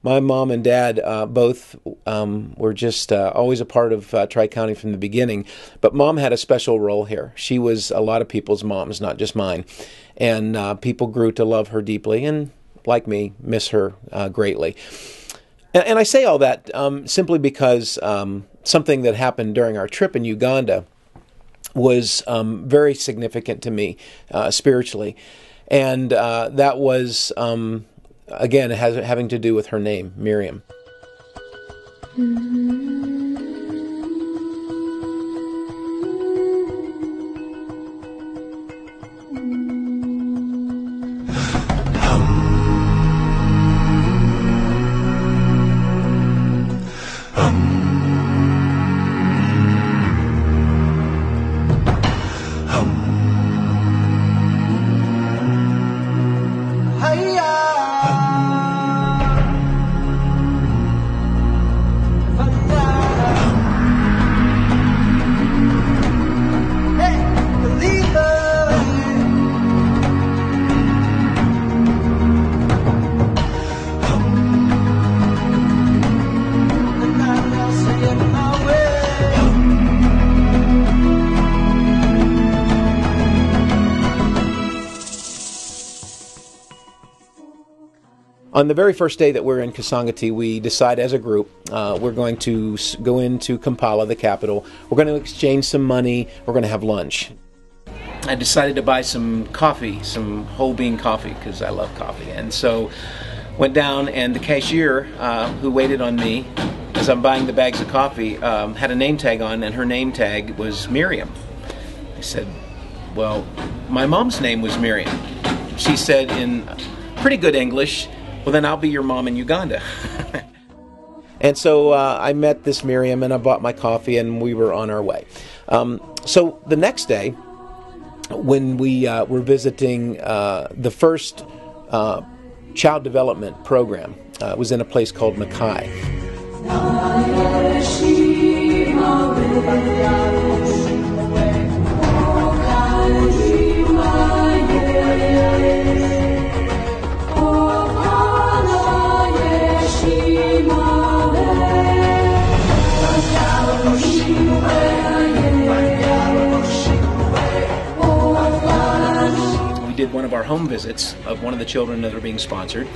My mom and dad both were just always a part of Tri-County from the beginning, but Mom had a special role here. She was a lot of people's moms, not just mine, and people grew to love her deeply and, like me, miss her greatly. And I say all that simply because something that happened during our trip in Uganda was very significant to me spiritually, and that was... again, it has having to do with her name, Miriam. On the very first day that we're in Kasangati, we decide as a group we're going to go into Kampala, the capital. We're going to exchange some money. We're going to have lunch. I decided to buy some coffee, some whole bean coffee, because I love coffee. And so went down, and the cashier who waited on me as I'm buying the bags of coffee had a name tag on, and her name tag was Miriam. I said, well, my mom's name was Miriam. She said in pretty good English, well, then I'll be your mom in Uganda. And so I met this Miriam, and I bought my coffee, and we were on our way. So the next day, when we were visiting the first child development program, it was in a place called Mackay. Did one of our home visits of one of the children that are being sponsored,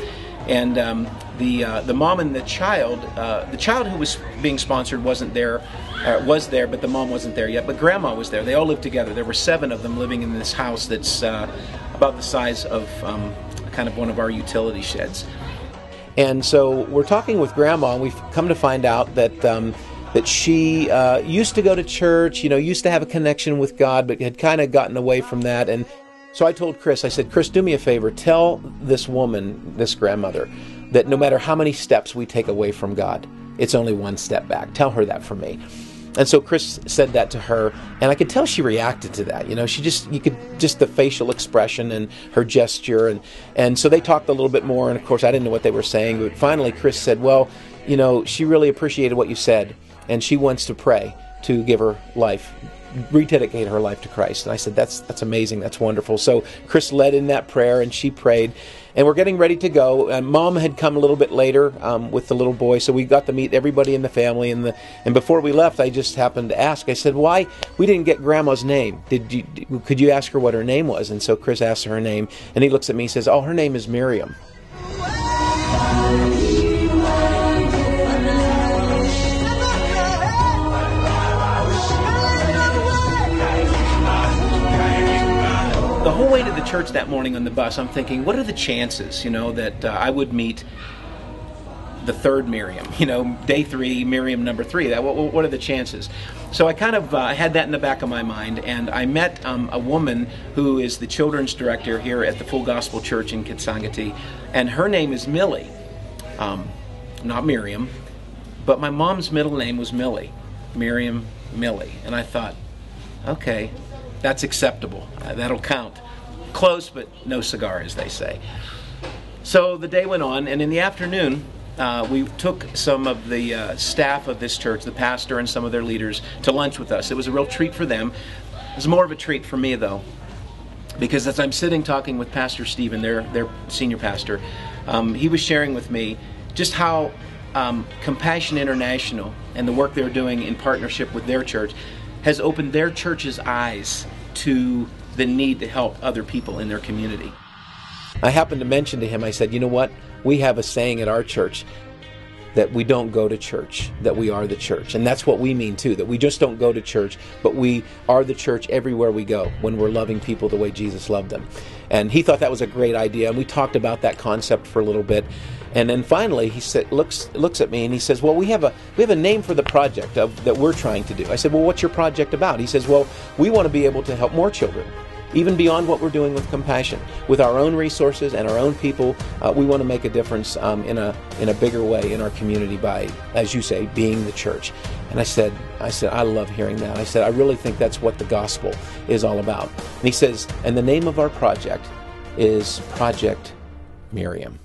and the mom and the child who was being sponsored wasn't there, was there, but the mom wasn't there yet. But Grandma was there. They all lived together. There were 7 of them living in this house that's about the size of kind of one of our utility sheds. And so we're talking with Grandma, and we've come to find out that that she used to go to church, used to have a connection with God, but had kind of gotten away from that. And so I told Chris, I said, Chris, do me a favor, tell this woman, this grandmother, that no matter how many steps we take away from God, it's only one step back. Tell her that from me. And so Chris said that to her, and I could tell she reacted to that. You could just the facial expression and her gesture, and so they talked a little bit more, and of course I didn't know what they were saying, but finally Chris said, well, she really appreciated what you said, and she wants to pray to give her life, rededicate her life to Christ. And I said, that's amazing, that's wonderful. So Chris led in that prayer, and she prayed, and we're getting ready to go. And Mom had come a little bit later with the little boy, so we got to meet everybody in the family. And before we left, I just happened to ask. I said, why we didn't get Grandma's name? Could you ask her what her name was? And so Chris asked her name, and he looks at me and says, oh, her name is Miriam. The whole way to the church that morning on the bus, I'm thinking, what are the chances, that I would meet the third Miriam, day 3, Miriam number 3. What are the chances? So I kind of had that in the back of my mind, and I met a woman who is the children's director here at the Full Gospel Church in Kasangati, and her name is Millie, not Miriam, but my mom's middle name was Millie, Miriam Millie, and I thought, okay, that's acceptable. That'll count. Close, but no cigar, as they say. So the day went on, and in the afternoon, we took some of the staff of this church, the pastor and some of their leaders, to lunch with us. It was a real treat for them. It was more of a treat for me, though, because as I'm sitting talking with Pastor Stephen, their senior pastor, he was sharing with me just how Compassion International and the work they're doing in partnership with their church has opened their church's eyes to the need to help other people in their community. I happened to mention to him, I said, you know what, we have a saying at our church that we don't go to church, that we are the church. And that's what we mean too, that we just don't go to church, but we are the church everywhere we go when we're loving people the way Jesus loved them. And he thought that was a great idea, and we talked about that concept for a little bit. And then finally he said, looks at me and he says, well, we have a name for the project that we're trying to do. I said, well, what's your project about? He says, well, we want to be able to help more children, even beyond what we're doing with Compassion. With our own resources and our own people, we want to make a difference in a bigger way in our community by, as you say, being the church. And I said, I love hearing that. I said, I really think that's what the gospel is all about. And he says, and the name of our project is Project Miriam.